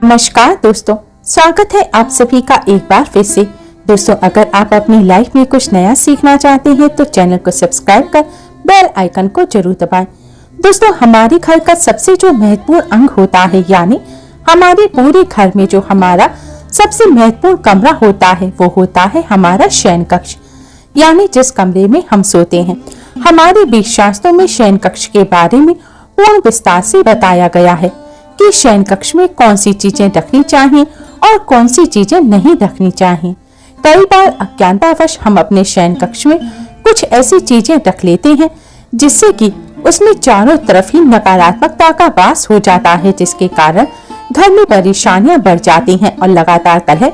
नमस्कार दोस्तों, स्वागत है आप सभी का एक बार फिर से। दोस्तों, अगर आप अपनी लाइफ में कुछ नया सीखना चाहते हैं तो चैनल को सब्सक्राइब कर बेल आइकन को जरूर दबाएं। दोस्तों, हमारे घर का सबसे जो महत्वपूर्ण अंग होता है, यानी हमारे पूरे घर में जो हमारा सबसे महत्वपूर्ण कमरा होता है वो होता है हमारा शयन कक्ष, यानी जिस कमरे में हम सोते हैं। हमारे वेद शास्त्रों में शयन कक्ष के बारे में पूर्ण विस्तार से बताया गया है कि शयन कक्ष में कौन सी चीजें रखनी चाहिए और कौन सी चीजें नहीं रखनी चाहिए। कई बार अज्ञानतावश हम अपने शयन कक्ष में कुछ ऐसी चीजें रख लेते हैं जिससे कि उसमें चारों तरफ ही नकारात्मकता का वास हो जाता है, जिसके कारण घर में परेशानियां बढ़ जाती हैं और लगातार कलह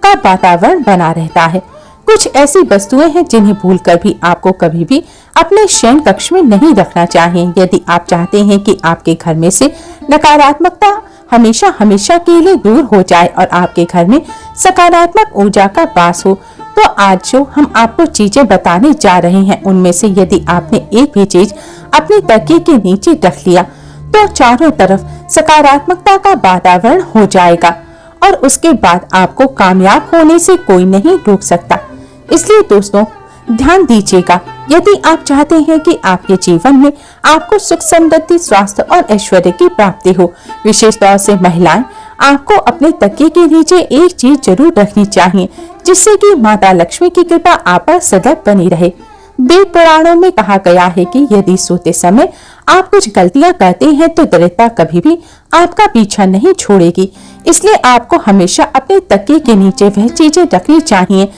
का वातावरण बना रहता है। कुछ ऐसी वस्तुएं हैं जिन्हें भूलकर भी आपको कभी भी अपने शयन कक्ष में नहीं रखना चाहिए। यदि आप चाहते हैं कि आपके घर में से नकारात्मकता हमेशा हमेशा के लिए दूर हो जाए और आपके घर में सकारात्मक ऊर्जा का वास हो, तो आज जो हम आपको चीजें बताने जा रहे हैं उनमें से यदि आपने एक भी चीज अपने तकिए के नीचे रख लिया तो चारों तरफ सकारात्मकता का वातावरण हो जाएगा और उसके बाद आपको कामयाब होने से कोई नहीं रोक सकता। इसलिए दोस्तों, ध्यान दीजिएगा, यदि आप चाहते हैं कि आपके जीवन में आपको सुख समृद्धि, स्वास्थ्य और ऐश्वर्य की प्राप्ति हो, विशेष तौर से महिलाएं, आपको अपने तकिए के नीचे एक चीज जरूर रखनी चाहिए जिससे कि माता लक्ष्मी की कृपा आप पर सदैव बनी रहे। वेद पुराणों में कहा गया है कि यदि सोते समय आप कुछ गलतियां करते हैं तो दरिद्रता कभी भी आपका पीछा नहीं छोड़ेगी। इसलिए आपको हमेशा अपने तकिए के नीचे वह चीजें रखनी चाहिए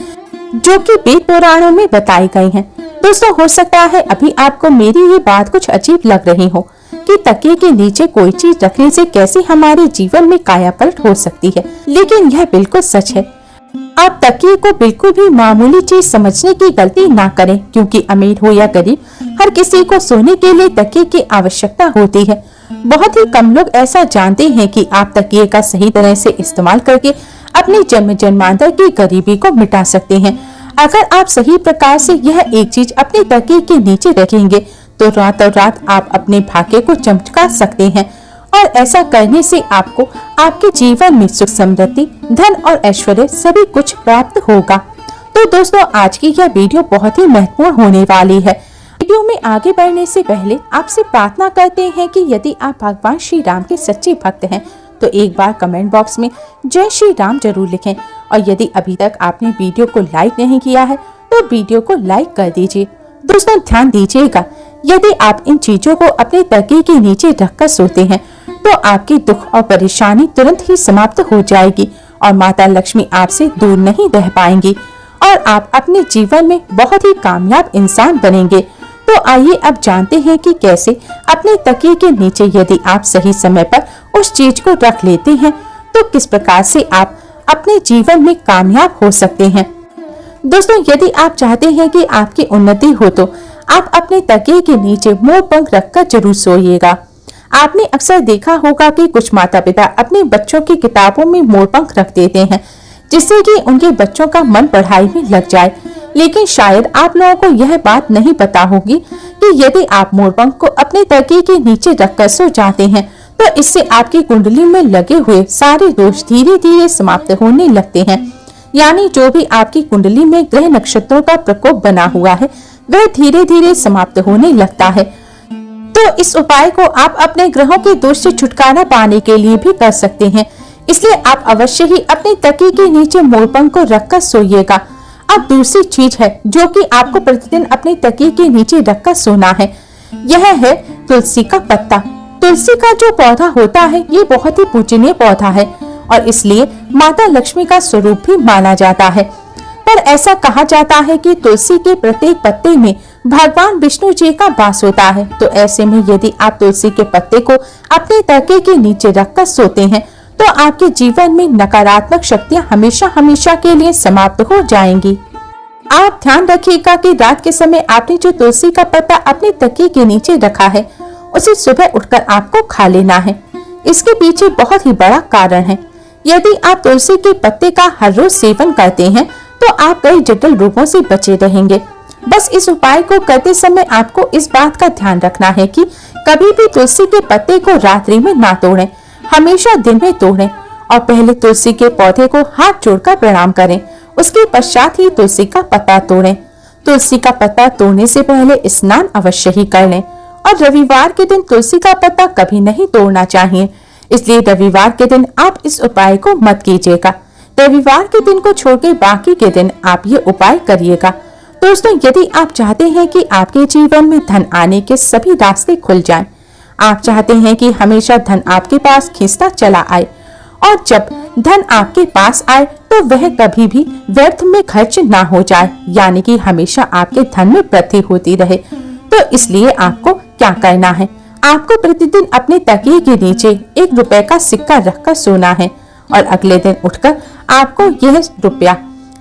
जो कि वेद पुराणों में बताई गई हैं। दोस्तों, हो सकता है अभी आपको मेरी ये बात कुछ अजीब लग रही हो कि तकिए के नीचे कोई चीज रखने से कैसे हमारे जीवन में कायापलट हो सकती है, लेकिन यह बिल्कुल सच है। आप तकिए को बिल्कुल भी मामूली चीज समझने की गलती ना करें, क्योंकि अमीर हो या गरीब हर किसी को सोने के लिए तकिए की आवश्यकता होती है। बहुत ही कम लोग ऐसा जानते हैं कि आप तकिए का सही तरह से इस्तेमाल करके अपनी जन्म जन्मांतर की गरीबी को मिटा सकते हैं। अगर आप सही प्रकार से यह एक चीज अपने तकिए के नीचे रखेंगे तो रातों रात आप अपने भाग्य को चमका सकते हैं और ऐसा करने से आपको आपके जीवन में सुख समृद्धि, धन और ऐश्वर्य सभी कुछ प्राप्त होगा। तो दोस्तों, आज की यह वीडियो बहुत ही महत्वपूर्ण होने वाली है। वीडियो में आगे बढ़ने से पहले आपसे प्रार्थना करते हैं कि यदि आप भगवान श्री राम के सच्चे भक्त हैं तो एक बार कमेंट बॉक्स में जय श्री राम जरूर लिखें, और यदि अभी तक आपने वीडियो को लाइक नहीं किया है तो वीडियो को लाइक कर दीजिए। दोस्तों, ध्यान दीजिएगा, यदि आप इन चीजों को अपने तकिए के नीचे रखकर सोते हैं तो आपकी दुख और परेशानी तुरंत ही समाप्त हो जाएगी और माता लक्ष्मी आपसे दूर नहीं रह पाएंगी और आप अपने जीवन में बहुत ही कामयाब इंसान बनेंगे। तो आइए अब जानते हैं कि कैसे अपने तकिए के नीचे यदि आप सही समय पर उस चीज को रख लेते हैं तो किस प्रकार से आप अपने जीवन में कामयाब हो सकते हैं। दोस्तों, यदि आप चाहते हैं कि आपकी उन्नति हो तो आप अपने तकिए के नीचे मोर पंख रखकर जरूर सोइएगा। आपने अक्सर देखा होगा कि कुछ माता पिता अपने बच्चों की किताबों में मोर पंख रख देते हैं जिससे कि उनके बच्चों का मन पढ़ाई में लग जाए, लेकिन शायद आप लोगों को यह बात नहीं पता होगी कि यदि आप मोरपंख को अपने तकिए के नीचे रखकर सो जाते हैं तो इससे आपकी कुंडली में लगे हुए सारे दोष धीरे धीरे समाप्त होने लगते हैं। यानी जो भी आपकी कुंडली में ग्रह नक्षत्रों का प्रकोप बना हुआ है वह धीरे धीरे समाप्त होने लगता है। तो इस उपाय को आप अपने ग्रहों के दोष से छुटकारा पाने के लिए भी कर सकते हैं। इसलिए आप अवश्य ही अपने तकिए के नीचे मोरपंख को रखकर सोइएगा। अब दूसरी चीज है जो कि आपको प्रतिदिन अपने तकिए के नीचे रखकर सोना है, यह है तुलसी का पत्ता। तुलसी का जो पौधा होता है ये बहुत ही पूजनीय पौधा है और इसलिए माता लक्ष्मी का स्वरूप भी माना जाता है। पर ऐसा कहा जाता है कि तुलसी के प्रत्येक पत्ते में भगवान विष्णु जी का वास होता है। तो ऐसे में यदि आप तुलसी के पत्ते को अपने तकिए के नीचे रखकर सोते हैं तो आपके जीवन में नकारात्मक शक्तियां हमेशा हमेशा के लिए समाप्त हो जाएंगी। आप ध्यान रखिएगा कि रात के समय आपने जो तुलसी का पत्ता अपने तकिए के नीचे रखा है उसे सुबह उठकर आपको खा लेना है। इसके पीछे बहुत ही बड़ा कारण है। यदि आप तुलसी के पत्ते का हर रोज सेवन करते हैं तो आप कई जटिल रोगों से बचे रहेंगे। बस इस उपाय को करते समय आपको इस बात का ध्यान रखना है कि कभी भी तुलसी के पत्ते को रात्रि में ना तोड़ें, हमेशा दिन में तोड़ें और पहले तुलसी के पौधे को हाथ जोड़कर प्रणाम करें। उसके पश्चात ही तुलसी का पत्ता तोड़ें। तुलसी का पत्ता तोड़ने से पहले स्नान अवश्य ही कर लें और रविवार के दिन तुलसी का पत्ता कभी नहीं तोड़ना चाहिए, इसलिए रविवार के दिन आप इस उपाय को मत कीजिएगा। रविवार के दिन को छोड़कर बाकी के दिन आप ये उपाय करिएगा। दोस्तों, यदि आप चाहते हैं कि आपके जीवन में धन आने के सभी रास्ते खुल जाएं, आप चाहते हैं कि हमेशा धन आपके पास खींचता चला आए और जब धन आपके पास आए तो वह कभी भी व्यर्थ में खर्च ना हो जाए, यानी कि हमेशा आपके धन में वृद्धि होती रहे, तो इसलिए आपको क्या करना है, आपको प्रतिदिन अपने तकिए के नीचे 1 रुपए का सिक्का रखकर सोना है और अगले दिन उठकर आपको यह रुपया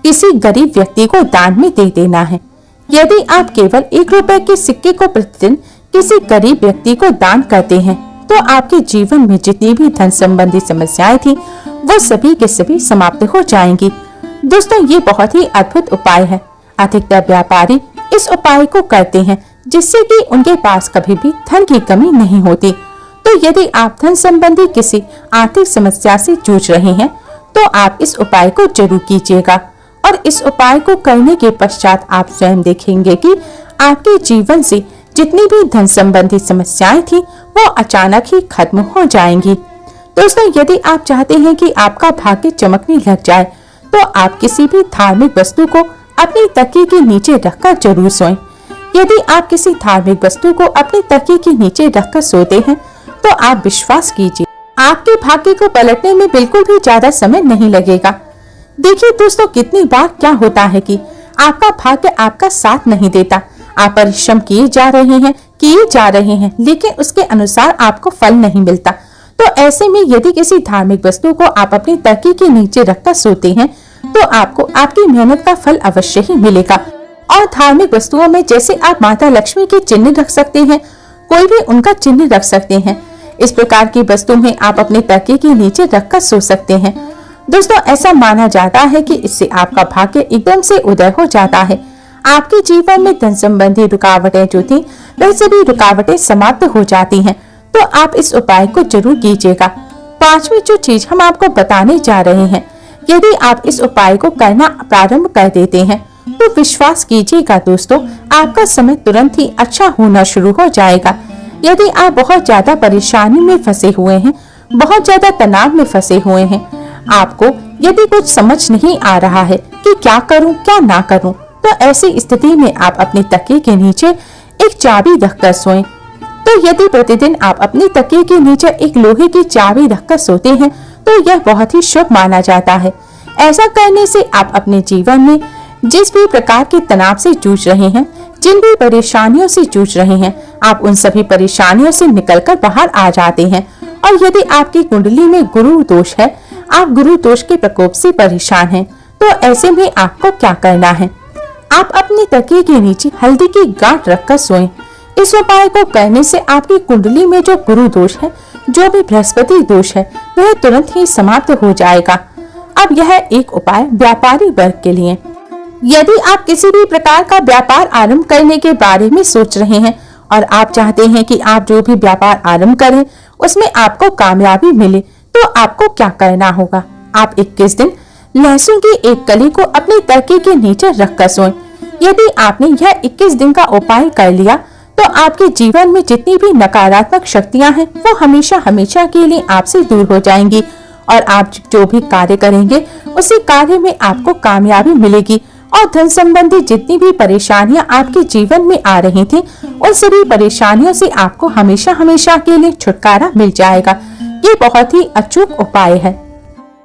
किसी गरीब व्यक्ति को दान में दे देना है। यदि आप केवल 1 रुपए के सिक्के को प्रतिदिन किसी गरीब व्यक्ति को दान करते हैं तो आपके जीवन में जितनी भी धन संबंधी समस्याएं थी वो सभी के सभी समाप्त हो जाएंगी। दोस्तों, ये बहुत ही अद्भुत उपाय है। अधिकतर व्यापारी इस उपाय को करते हैं जिससे कि उनके पास कभी भी धन की कमी नहीं होती। तो यदि आप धन संबंधी किसी आर्थिक समस्या से जूझ रहे हैं तो आप इस उपाय को जरूर कीजिएगा और इस उपाय को करने के पश्चात आप स्वयं देखेंगे कि आपके जीवन से जितनी भी धन संबंधी समस्याएं थी वो अचानक ही खत्म हो जाएंगी। दोस्तों, यदि आप चाहते हैं कि आपका भाग्य चमकने लग जाए तो आप किसी भी धार्मिक वस्तु को अपनी तकिए के नीचे रखकर जरूर सोएं। यदि आप किसी धार्मिक वस्तु को अपने तकिए के नीचे रखकर सोते हैं तो आप विश्वास कीजिए आपके भाग्य को पलटने में बिल्कुल भी ज्यादा समय नहीं लगेगा। देखिए दोस्तों, कितनी बार क्या होता है कि आपका भाग्य आपका साथ नहीं देता। आप परिश्रम किए जा रहे हैं लेकिन उसके अनुसार आपको फल नहीं मिलता। तो ऐसे में यदि किसी धार्मिक वस्तु को आप अपनी तकिए के नीचे रखकर सोते हैं तो आपको आपकी मेहनत का फल अवश्य ही मिलेगा। और धार्मिक वस्तुओं में जैसे आप माता लक्ष्मी के चिन्ह रख सकते हैं, कोई भी उनका चिन्ह रख सकते हैं, इस प्रकार की वस्तु में आप अपने तकिए के नीचे रखकर सो सकते हैं। दोस्तों, ऐसा माना जाता है कि इससे आपका भाग्य एकदम से उदय हो जाता है। आपके जीवन में धन संबंधी रुकावटें जो थी वह सभी रुकावटें समाप्त हो जाती हैं। तो आप इस उपाय को जरूर कीजिएगा। 5वीं जो चीज हम आपको बताने जा रहे हैं, यदि आप इस उपाय को करना प्रारंभ कर देते हैं तो विश्वास कीजिएगा दोस्तों, आपका समय तुरंत ही अच्छा होना शुरू हो जाएगा। यदि आप बहुत ज्यादा परेशानी में फंसे हुए हैं, बहुत ज्यादा तनाव में फंसे हुए हैं, आपको यदि कुछ समझ नहीं आ रहा है कि क्या करूं क्या ना करूं, तो ऐसी स्थिति में आप अपने तकिए के नीचे एक चाबी रखकर सोएं। तो यदि प्रतिदिन आप अपने तकिए के नीचे एक लोहे की चाबी रखकर सोते हैं तो यह बहुत ही शुभ माना जाता है। ऐसा करने से आप अपने जीवन में जिस भी प्रकार के तनाव से जूझ रहे हैं, जिन भी परेशानियों से जूझ रहे हैं, आप उन सभी परेशानियों से निकलकर बाहर आ जाते हैं। और यदि आपकी कुंडली में गुरु दोष है, आप गुरु दोष के प्रकोप से परेशान हैं, तो ऐसे में आपको क्या करना है, आप अपने तकिए के नीचे हल्दी की गांठ रखकर सोएं। इस उपाय को करने से आपकी कुंडली में जो गुरु दोष है, जो भी बृहस्पति दोष है, वह तुरंत ही समाप्त हो जाएगा। अब यह एक उपाय व्यापारी वर्ग के लिए। यदि आप किसी भी प्रकार का व्यापार आरंभ करने के बारे में सोच रहे हैं और आप चाहते हैं कि आप जो भी व्यापार आरंभ करें उसमें आपको कामयाबी मिले, तो आपको क्या करना होगा, आप 21 दिन लहसुन की एक कली को अपने तकिए के नीचे रखकर सोएं। यदि आपने यह 21 दिन का उपाय कर लिया तो आपके जीवन में जितनी भी नकारात्मक शक्तियां हैं वो हमेशा हमेशा के लिए आपसे दूर हो जाएंगी और आप जो भी कार्य करेंगे उसी कार्य में आपको कामयाबी मिलेगी और धन संबंधी जितनी भी परेशानियां आपके जीवन में आ रही थी उन सभी परेशानियों से आपको हमेशा हमेशा के लिए छुटकारा मिल जाएगा। ये बहुत ही अचूक उपाय है।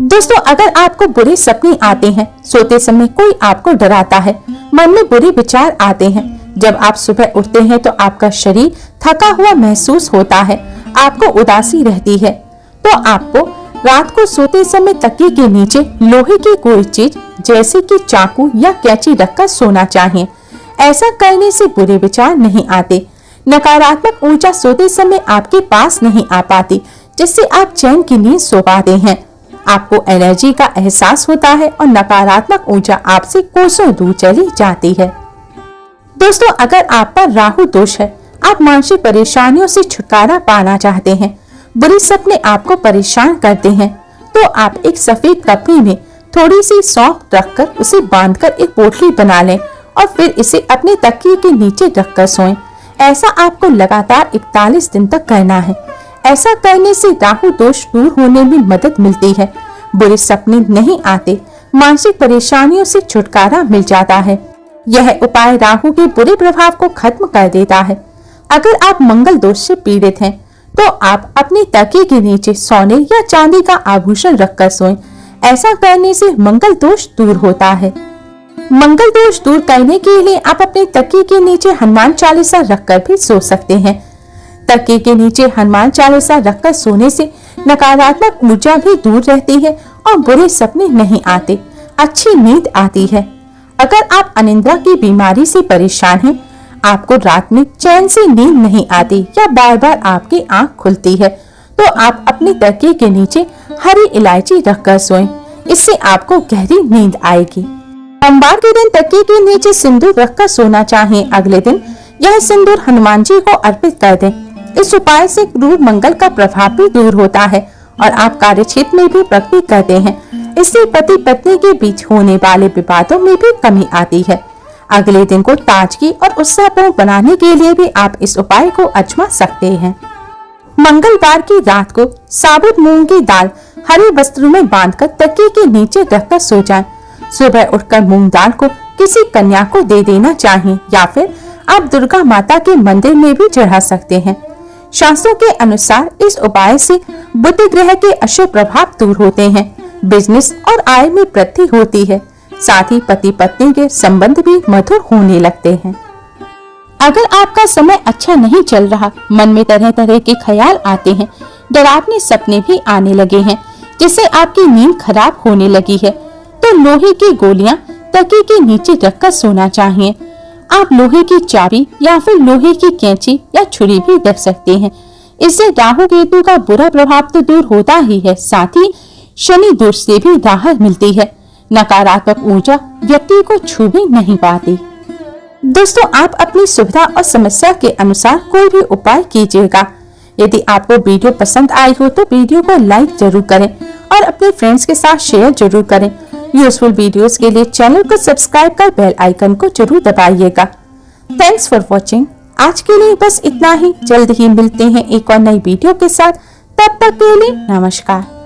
दोस्तों, अगर आपको बुरे सपने आते हैं, सोते समय कोई आपको डराता है, मन में बुरे विचार आते हैं, जब आप सुबह उठते हैं तो आपका शरीर थका हुआ महसूस होता है, आपको उदासी रहती है, तो आपको रात को सोते समय तकिए के नीचे लोहे की कोई चीज जैसे कि चाकू या कैंची रखकर सोना चाहिए। ऐसा करने से बुरे विचार नहीं आते, नकारात्मक ऊर्जा सोते समय आपके पास नहीं आ पाती, जिससे आप चैन की नींद सो पाते हैं। आपको एनर्जी का एहसास होता है और नकारात्मक ऊर्जा आपसे कोसों दूर चली जाती है। दोस्तों, अगर आप पर राहु दोष है, आप मानसिक परेशानियों से छुटकारा पाना चाहते हैं, बुरे सपने आपको परेशान करते हैं, तो आप एक सफेद कपड़े में थोड़ी सी सौंफ रखकर उसे बांधकर एक पोटली बना लें और फिर इसे अपने तकिए के नीचे रखकर सोएं। ऐसा आपको लगातार 41 दिन तक करना है। ऐसा करने से राहु दोष दूर होने में मदद मिलती है, बुरे सपने नहीं आते, मानसिक परेशानियों से छुटकारा मिल जाता है। यह उपाय राहु के बुरे प्रभाव को खत्म कर देता है। अगर आप मंगल दोष से पीड़ित हैं, तो आप अपने तकिए के नीचे सोने या चांदी का आभूषण रखकर सोएं। ऐसा करने से मंगल दोष दूर होता है। मंगल दोष दूर करने के लिए आप अपने तकिए के नीचे हनुमान चालीसा रखकर भी सो सकते हैं। तकिए के नीचे हनुमान चालीसा रखकर सोने से नकारात्मक ऊर्जा भी दूर रहती है और बुरे सपने नहीं आते, अच्छी नींद आती है। अगर आप अनिद्रा की बीमारी से परेशान हैं, आपको रात में चैन से नींद नहीं आती या बार बार आपकी आंख खुलती है, तो आप अपने तकिए के नीचे हरी इलायची रखकर सोएं। इससे आपको गहरी नींद आएगी। सोमवार के दिन तकिए के नीचे सिंदूर रखकर सोना चाहिए। अगले दिन यह सिंदूर हनुमान जी को अर्पित कर दें। इस उपाय से क्रूर मंगल का प्रभाव भी दूर होता है और आप कार्य क्षेत्र में भी प्रगति करते हैं। इससे पति पत्नी के बीच होने वाले विवादों में भी कमी आती है। अगले दिन को ताजगी और उत्साहपूर्ण बनाने के लिए भी आप इस उपाय को आजमा सकते हैं। मंगलवार की रात को साबुत मूंग की दाल हरे वस्त्र में बांधकर तकिए के नीचे रखकर सो जाएं। सुबह उठकर मूंग दाल को किसी कन्या को दे देना चाहिए या फिर आप दुर्गा माता के मंदिर में भी चढ़ा सकते हैं। शास्त्रों के अनुसार इस उपाय से बुध ग्रह के अशुभ प्रभाव दूर होते हैं, बिजनेस और आय में वृद्धि होती है, साथ ही पति पत्नी के संबंध भी मधुर होने लगते हैं। अगर आपका समय अच्छा नहीं चल रहा, मन में तरह तरह के ख्याल आते हैं, डरावने सपने भी आने लगे हैं, जिससे आपकी नींद खराब होने लगी है, तो लोहे की गोलियां तकिए के नीचे रखकर सोना चाहिए। आप लोहे की चाबी या फिर लोहे की कैंची या छुरी भी रख सकते हैं। इससे राहु केतु का बुरा प्रभाव तो दूर होता ही है, साथ ही शनि दोष से भी राहत मिलती है। नकारात्मक ऊर्जा व्यक्ति को छू भी नहीं पाती। दोस्तों, आप अपनी सुविधा और समस्या के अनुसार कोई भी उपाय कीजिएगा। यदि आपको वीडियो पसंद आई हो तो वीडियो को लाइक जरूर करें और अपने फ्रेंड्स के साथ शेयर जरूर करें। यूजफुल वीडियोस के लिए चैनल को सब्सक्राइब कर बेल आइकन को जरूर दबाइएगा। Thanks for watching. आज के लिए बस इतना ही। जल्द ही मिलते हैं एक और नई वीडियो के साथ। तब तक के लिए नमस्कार।